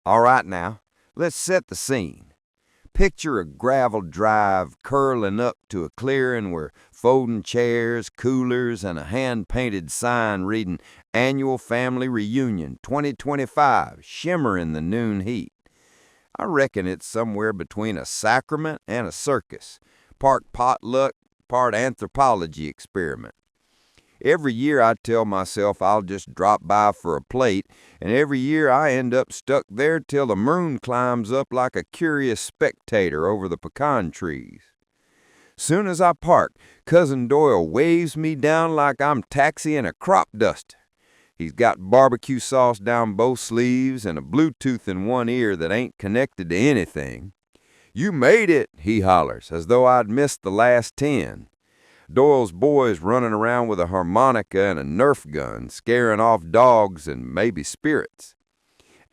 All right now, let's set the scene. Picture a gravel drive curling up to a clearing where folding chairs, coolers, and a hand-painted sign reading Annual Family Reunion 2025 shimmer in the noon heat. I reckon it's somewhere between a sacrament and a circus, part potluck, part anthropology experiment. Every year I tell myself I'll just drop by for a plate, and every year I end up stuck there till the moon climbs up like a curious spectator over the pecan trees. Soon as I park, Cousin Doyle waves me down like I'm taxiing a crop duster. He's got barbecue sauce down both sleeves and a Bluetooth in one ear that ain't connected to anything. "You made it," he hollers, as though I'd missed the last 10. Doyle's boys running around with a harmonica and a Nerf gun, scaring off dogs and maybe spirits.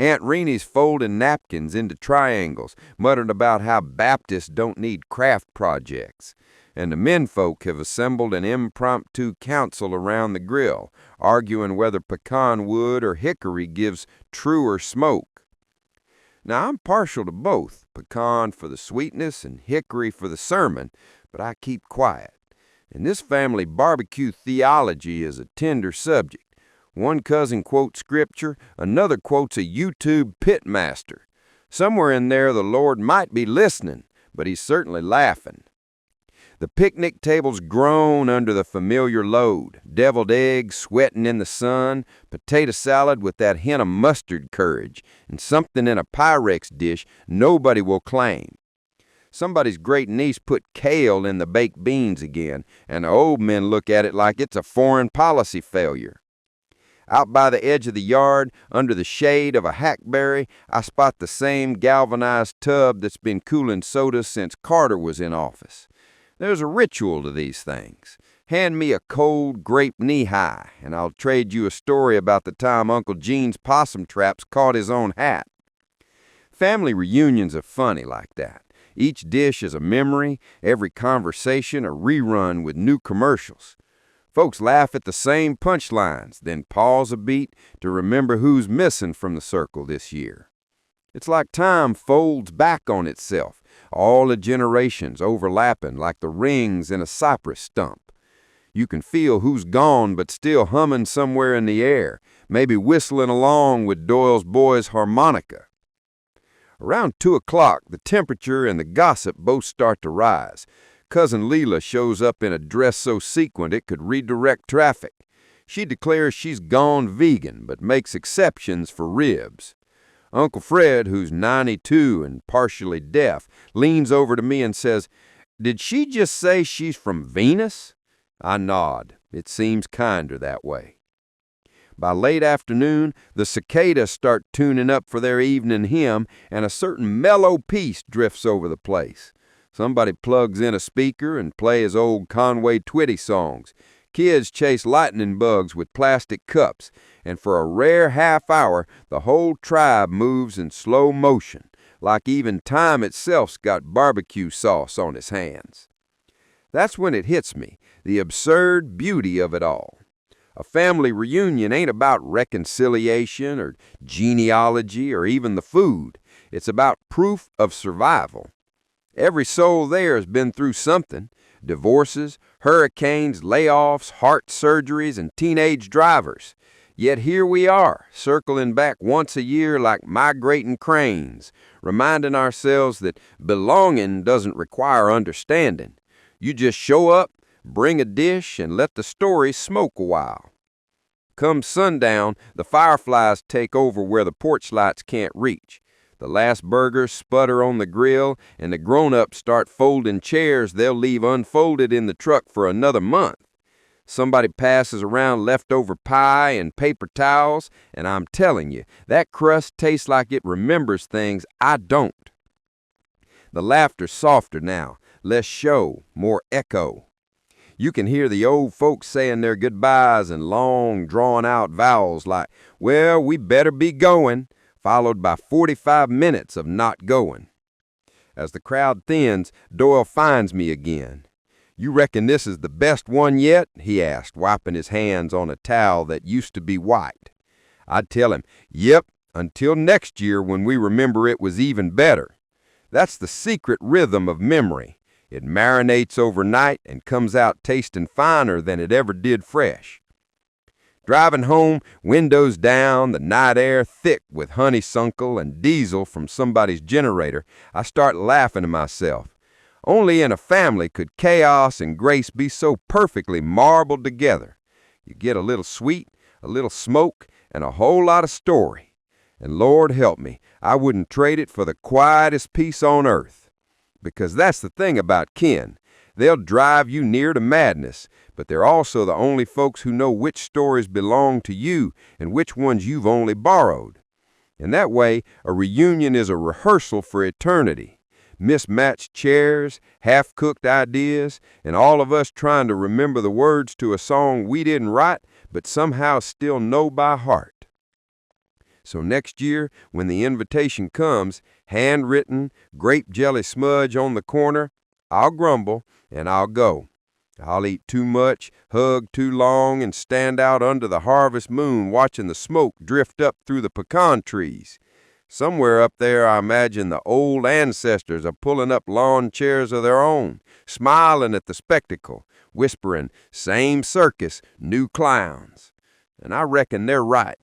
Aunt Rene's folding napkins into triangles, muttering about how Baptists don't need craft projects. And the menfolk have assembled an impromptu council around the grill, arguing whether pecan wood or hickory gives truer smoke. Now, I'm partial to both, pecan for the sweetness and hickory for the sermon, but I keep quiet. In this family, barbecue theology is a tender subject. One cousin quotes scripture, another quotes a YouTube pitmaster. Somewhere in there the Lord might be listening, but he's certainly laughing. The picnic tables groan under the familiar load, deviled eggs sweating in the sun, potato salad with that hint of mustard courage, and something in a Pyrex dish nobody will claim. Somebody's great niece put kale in the baked beans again, and the old men look at it like it's a foreign policy failure. Out by the edge of the yard, under the shade of a hackberry, I spot the same galvanized tub that's been cooling soda since Carter was in office. There's a ritual to these things. Hand me a cold grape knee-high, and I'll trade you a story about the time Uncle Gene's possum traps caught his own hat. Family reunions are funny like that. Each dish is a memory, every conversation a rerun with new commercials. Folks laugh at the same punchlines, then pause a beat to remember who's missing from the circle this year. It's like time folds back on itself, all the generations overlapping like the rings in a cypress stump. You can feel who's gone but still humming somewhere in the air, maybe whistling along with Doyle's boys' harmonica. Around 2 o'clock, the temperature and the gossip both start to rise. Cousin Leela shows up in a dress so sequined it could redirect traffic. She declares she's gone vegan, but makes exceptions for ribs. Uncle Fred, who's 92 and partially deaf, leans over to me and says, "Did she just say she's from Venus?" I nod. It seems kinder that way. By late afternoon, the cicadas start tuning up for their evening hymn, and a certain mellow peace drifts over the place. Somebody plugs in a speaker and plays old Conway Twitty songs. Kids chase lightning bugs with plastic cups, and for a rare half hour, the whole tribe moves in slow motion, like even time itself's got barbecue sauce on its hands. That's when it hits me, the absurd beauty of it all. A family reunion ain't about reconciliation or genealogy or even the food. It's about proof of survival. Every soul there has been through something: divorces, hurricanes, layoffs, heart surgeries, and teenage drivers. Yet here we are, circling back once a year like migrating cranes, reminding ourselves that belonging doesn't require understanding. You just show up, bring a dish, and let the story smoke a while. Come sundown, the fireflies take over where the porch lights can't reach. The last burgers sputter on the grill, and the grown-ups start folding chairs they'll leave unfolded in the truck for another month. Somebody passes around leftover pie and paper towels, and I'm telling you, that crust tastes like it remembers things I don't. The laughter's softer now, less show, more echo. You can hear the old folks saying their goodbyes in long, drawn-out vowels like, "Well, we better be going," followed by 45 minutes of not going. As the crowd thins, Doyle finds me again. "You reckon this is the best one yet?" he asked, wiping his hands on a towel that used to be white. I'd tell him, "Yep, until next year when we remember it was even better. That's the secret rhythm of memory. It marinates overnight and comes out tasting finer than it ever did fresh. Driving home, windows down, the night air thick with honeysuckle and diesel from somebody's generator, I start laughing to myself. Only in a family could chaos and grace be so perfectly marbled together. You get a little sweet, a little smoke, and a whole lot of story. And Lord help me, I wouldn't trade it for the quietest peace on earth. Because that's the thing about kin. They'll drive you near to madness, but they're also the only folks who know which stories belong to you and which ones you've only borrowed. In that way, a reunion is a rehearsal for eternity. Mismatched chairs, half-cooked ideas, and all of us trying to remember the words to a song we didn't write, but somehow still know by heart. So next year, when the invitation comes, handwritten, grape jelly smudge on the corner, I'll grumble and I'll go. I'll eat too much, hug too long, and stand out under the harvest moon watching the smoke drift up through the pecan trees. Somewhere up there, I imagine the old ancestors are pulling up lawn chairs of their own, smiling at the spectacle, whispering, "Same circus, new clowns." And I reckon they're right.